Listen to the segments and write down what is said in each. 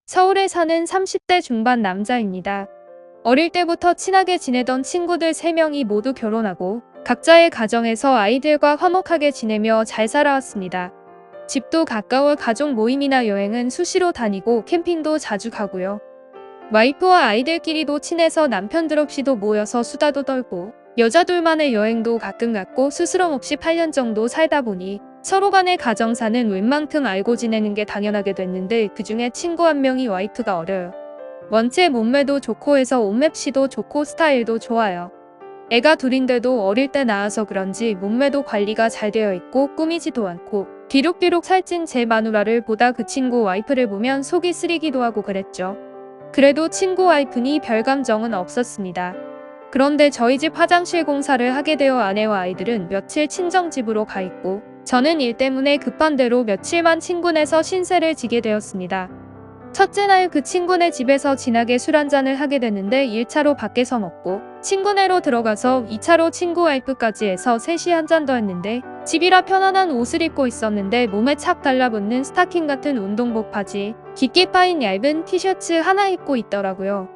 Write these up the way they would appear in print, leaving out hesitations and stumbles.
서울에 사는 30대 중반 남자입니다. 어릴 때부터 친하게 지내던 친구들 3명이 모두 결혼하고 각자의 가정에서 아이들과 화목하게 지내며 잘 살아왔습니다. 집도 가까워 가족 모임이나 여행은 수시로 다니고 캠핑도 자주 가고요. 와이프와 아이들끼리도 친해서 남편들 없이도 모여서 수다도 떨고 여자 둘만의 여행도 가끔 갔고 스스럼 없이 8년 정도 살다 보니 서로 간의 가정사는 웬만큼 알고 지내는 게 당연하게 됐는데 그중에 친구 한 명이 와이프가 어려요. 원체 몸매도 좋고 해서 옷맵시도 좋고 스타일도 좋아요. 애가 둘인데도 어릴 때 낳아서 그런지 몸매도 관리가 잘 되어 있고 꾸미지도 않고 비룩비룩 살찐 제 마누라를 보다 그 친구 와이프를 보면 속이 쓰리기도 하고 그랬죠. 그래도 친구 와이프니 별 감정은 없었습니다. 그런데 저희 집 화장실 공사를 하게 되어 아내와 아이들은 며칠 친정집으로 가 있고 저는 일 때문에 급한 대로 며칠만 친구네서 신세를 지게 되었습니다. 첫째 날 그 친구네 집에서 진하게 술 한잔을 하게 됐는데 1차로 밖에서 먹고 친구네로 들어가서 2차로 친구 와이프까지 해서 셋이 한잔 더 했는데 집이라 편안한 옷을 입고 있었는데 몸에 착 달라붙는 스타킹 같은 운동복 바지, 깊게 파인 얇은 티셔츠 하나 입고 있더라고요.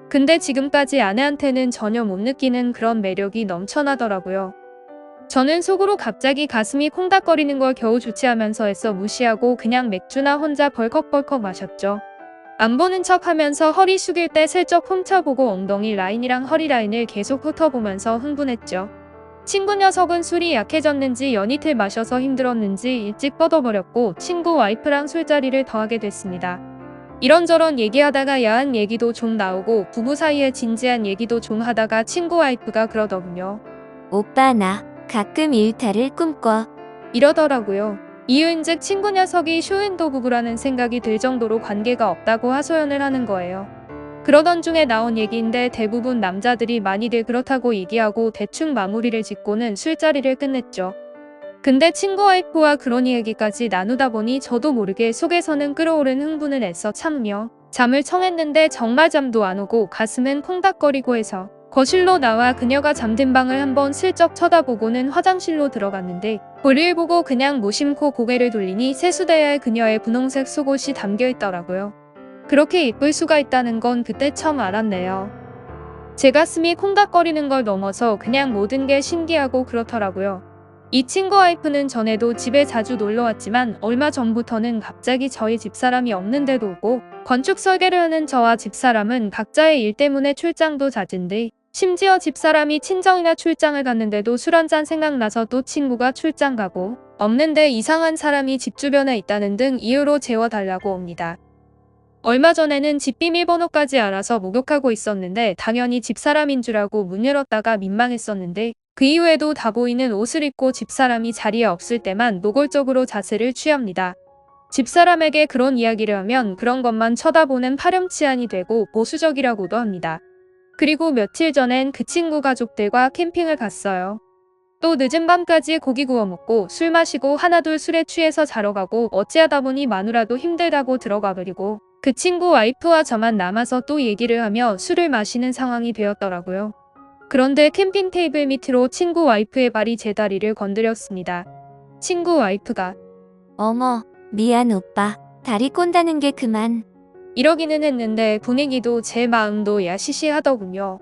근데 지금까지 아내한테는 전혀 못 느끼는 그런 매력이 넘쳐나더라고요. 저는 속으로 갑자기 가슴이 콩닥거리는 걸 겨우 주체하면서 애써 무시하고 그냥 맥주나 혼자 벌컥벌컥 마셨죠. 안 보는 척 하면서 허리 숙일 때 슬쩍 훔쳐보고 엉덩이 라인이랑 허리 라인을 계속 훑어보면서 흥분했죠. 친구 녀석은 술이 약해졌는지 연이틀 마셔서 힘들었는지 일찍 뻗어버렸고 친구 와이프랑 술자리를 더 하게 됐습니다. 이런저런 얘기하다가 야한 얘기도 좀 나오고 부부 사이에 진지한 얘기도 좀 하다가 친구 와이프가 그러더군요. 오빠 나 가끔 일탈을 꿈꿔. 이러더라고요. 이유인즉 친구 녀석이 쇼윈도 부부라는 생각이 들 정도로 관계가 없다고 하소연을 하는 거예요. 그러던 중에 나온 얘기인데 대부분 남자들이 많이들 그렇다고 얘기하고 대충 마무리를 짓고는 술자리를 끝냈죠. 근데 친구 와이프와 그런 얘기까지 나누다 보니 저도 모르게 속에서는 끓어오른 흥분을 애써 참으며 잠을 청했는데 정말 잠도 안 오고 가슴은 콩닥거리고 해서 거실로 나와 그녀가 잠든 방을 한번 슬쩍 쳐다보고는 화장실로 들어갔는데 볼일 보고 그냥 무심코 고개를 돌리니 세수대야의 그녀의 분홍색 속옷이 담겨있더라고요. 그렇게 이쁠 수가 있다는 건 그때 처음 알았네요. 제 가슴이 콩닥거리는 걸 넘어서 그냥 모든 게 신기하고 그렇더라고요. 이 친구 와이프는 전에도 집에 자주 놀러왔지만 얼마 전부터는 갑자기 저희 집사람이 없는데도 오고 건축 설계를 하는 저와 집사람은 각자의 일 때문에 출장도 잦은데 심지어 집사람이 친정이나 출장을 갔는데도 술 한잔 생각나서 또 친구가 출장 가고 없는데 이상한 사람이 집 주변에 있다는 등 이유로 재워달라고 옵니다. 얼마 전에는 집 비밀번호까지 알아서 목욕하고 있었는데 당연히 집사람인 줄 알고 문 열었다가 민망했었는데 그 이후에도 다 보이는 옷을 입고 집사람이 자리에 없을 때만 노골적으로 자세를 취합니다. 집사람에게 그런 이야기를 하면 그런 것만 쳐다보는 파렴치한이 되고 보수적이라고도 합니다. 그리고 며칠 전엔 그 친구 가족들과 캠핑을 갔어요. 또 늦은 밤까지 고기 구워 먹고 술 마시고 하나둘 술에 취해서 자러 가고 어찌하다 보니 마누라도 힘들다고 들어가 버리고 그 친구 와이프와 저만 남아서 또 얘기를 하며 술을 마시는 상황이 되었더라고요. 그런데 캠핑 테이블 밑으로 친구 와이프의 발이 제 다리를 건드렸습니다. 친구 와이프가 어머, 미안 오빠. 다리 꼰다는 게 그만. 이러기는 했는데 분위기도 제 마음도 야시시하더군요.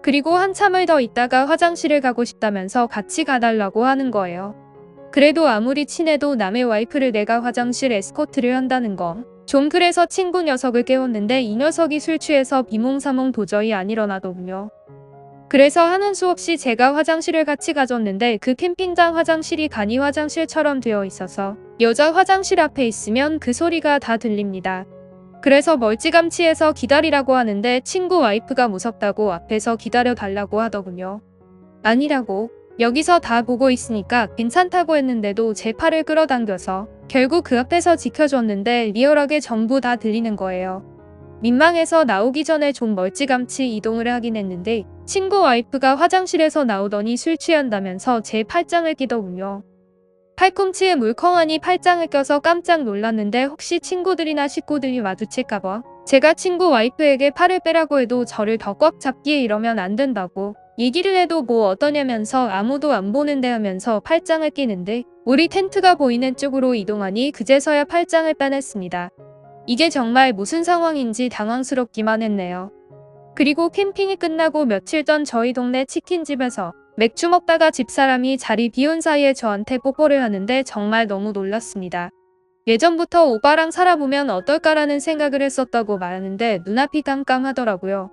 그리고 한참을 더 있다가 화장실을 가고 싶다면서 같이 가달라고 하는 거예요. 그래도 아무리 친해도 남의 와이프를 내가 화장실 에스코트를 한다는 건 좀 그래서 친구 녀석을 깨웠는데 이 녀석이 술 취해서 비몽사몽 도저히 안 일어나더군요. 그래서 하는 수 없이 제가 화장실을 같이 가줬는데 그 캠핑장 화장실이 간이 화장실처럼 되어 있어서 여자 화장실 앞에 있으면 그 소리가 다 들립니다. 그래서 멀찌감치해서 기다리라고 하는데 친구 와이프가 무섭다고 앞에서 기다려달라고 하더군요. 아니라고. 여기서 다 보고 있으니까 괜찮다고 했는데도 제 팔을 끌어당겨서 결국 그 앞에서 지켜줬는데 리얼하게 전부 다 들리는 거예요. 민망해서 나오기 전에 좀 멀찌감치 이동을 하긴 했는데 친구 와이프가 화장실에서 나오더니 술 취한다면서 제 팔짱을 끼더군요. 팔꿈치에 물컹하니 팔짱을 껴서 깜짝 놀랐는데 혹시 친구들이나 식구들이 마주칠까봐 제가 친구 와이프에게 팔을 빼라고 해도 저를 더 꽉 잡기에 이러면 안 된다고 얘기를 해도 뭐 어떠냐면서 아무도 안 보는데 하면서 팔짱을 끼는데 우리 텐트가 보이는 쪽으로 이동하니 그제서야 팔짱을 빼냈습니다. 이게 정말 무슨 상황인지 당황스럽기만 했네요. 그리고 캠핑이 끝나고 며칠 전 저희 동네 치킨집에서 맥주 먹다가 집사람이 자리 비운 사이에 저한테 뽀뽀를 하는데 정말 너무 놀랐습니다. 예전부터 오빠랑 살아보면 어떨까라는 생각을 했었다고 말하는데 눈앞이 깜깜하더라고요.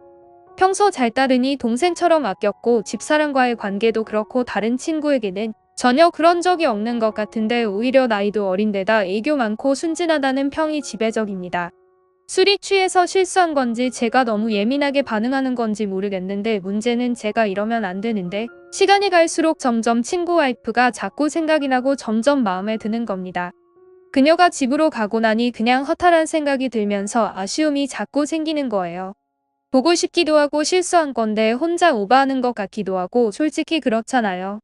평소 잘 따르니 동생처럼 아꼈고 집사람과의 관계도 그렇고 다른 친구에게는 전혀 그런 적이 없는 것 같은데 오히려 나이도 어린데다 애교 많고 순진하다는 평이 지배적입니다. 술이 취해서 실수한 건지 제가 너무 예민하게 반응하는 건지 모르겠는데 문제는 제가 이러면 안 되는데 시간이 갈수록 점점 친구 와이프가 자꾸 생각이 나고 점점 마음에 드는 겁니다. 그녀가 집으로 가고 나니 그냥 허탈한 생각이 들면서 아쉬움이 자꾸 생기는 거예요. 보고 싶기도 하고 실수한 건데 혼자 오버하는 것 같기도 하고 솔직히 그렇잖아요.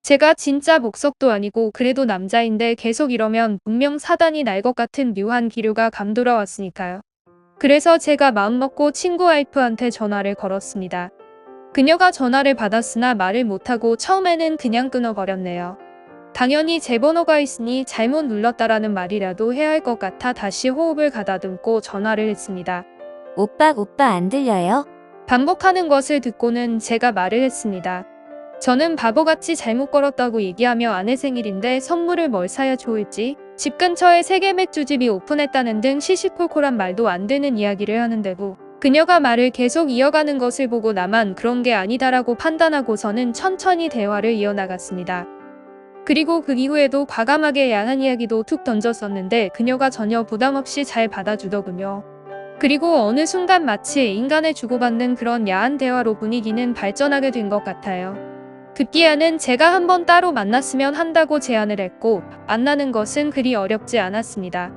제가 진짜 복석도 아니고 그래도 남자인데 계속 이러면 분명 사단이 날 것 같은 묘한 기류가 감돌아 왔으니까요. 그래서 제가 마음먹고 친구 와이프한테 전화를 걸었습니다. 그녀가 전화를 받았으나 말을 못하고 처음에는 그냥 끊어버렸네요. 당연히 제 번호가 있으니 잘못 눌렀다라는 말이라도 해야 할 것 같아 다시 호흡을 가다듬고 전화를 했습니다. 오빠 안 들려요? 반복하는 것을 듣고는 제가 말을 했습니다. 저는 바보같이 잘못 걸었다고 얘기하며 아내 생일인데 선물을 뭘 사야 좋을지, 집 근처에 세계 맥주집이 오픈했다는 등 시시콜콜한 말도 안 되는 이야기를 하는데도 그녀가 말을 계속 이어가는 것을 보고 나만 그런 게 아니다라고 판단하고서는 천천히 대화를 이어나갔습니다. 그리고 그 이후에도 과감하게 야한 이야기도 툭 던졌었는데 그녀가 전혀 부담없이 잘 받아주더군요. 그리고 어느 순간 마치 인간을 주고받는 그런 야한 대화로 분위기는 발전하게 된 것 같아요. 급기야는 제가 한번 따로 만났으면 한다고 제안을 했고 만나는 것은 그리 어렵지 않았습니다.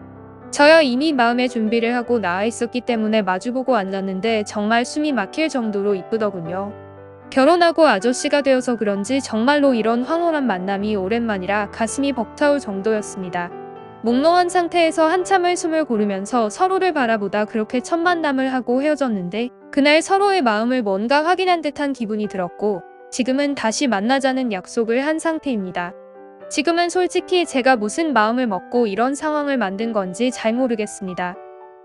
저야 이미 마음의 준비를 하고 나와 있었기 때문에 마주보고 앉았는데 정말 숨이 막힐 정도로 이쁘더군요. 결혼하고 아저씨가 되어서 그런지 정말로 이런 황홀한 만남이 오랜만이라 가슴이 벅차올 정도였습니다. 몽롱한 상태에서 한참을 숨을 고르면서 서로를 바라보다 그렇게 첫 만남을 하고 헤어졌는데 그날 서로의 마음을 뭔가 확인한 듯한 기분이 들었고 지금은 다시 만나자는 약속을 한 상태입니다. 지금은 솔직히 제가 무슨 마음을 먹고 이런 상황을 만든 건지 잘 모르겠습니다.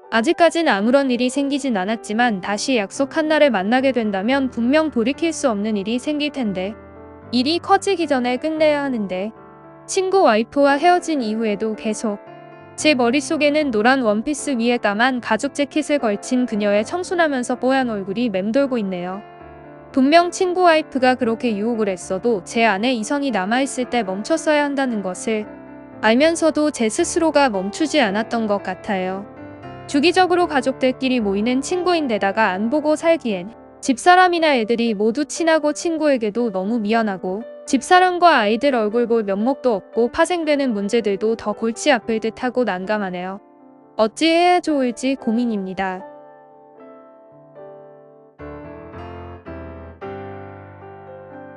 아직까진 아무런 일이 생기진 않았지만 다시 약속한 날에 만나게 된다면 분명 돌이킬 수 없는 일이 생길 텐데 일이 커지기 전에 끝내야 하는데 친구 와이프와 헤어진 이후에도 계속 제 머릿속에는 노란 원피스 위에 까만 가죽 재킷을 걸친 그녀의 청순하면서 뽀얀 얼굴이 맴돌고 있네요. 분명 친구 와이프가 그렇게 유혹을 했어도 제 안에 이성이 남아있을 때 멈췄어야 한다는 것을 알면서도 제 스스로가 멈추지 않았던 것 같아요. 주기적으로 가족들끼리 모이는 친구인데다가 안 보고 살기엔 집사람이나 애들이 모두 친하고 친구에게도 너무 미안하고 집사람과 아이들 얼굴 볼 면목도 없고 파생되는 문제들도 더 골치 아플 듯하고 난감하네요. 어찌 해야 좋을지 고민입니다.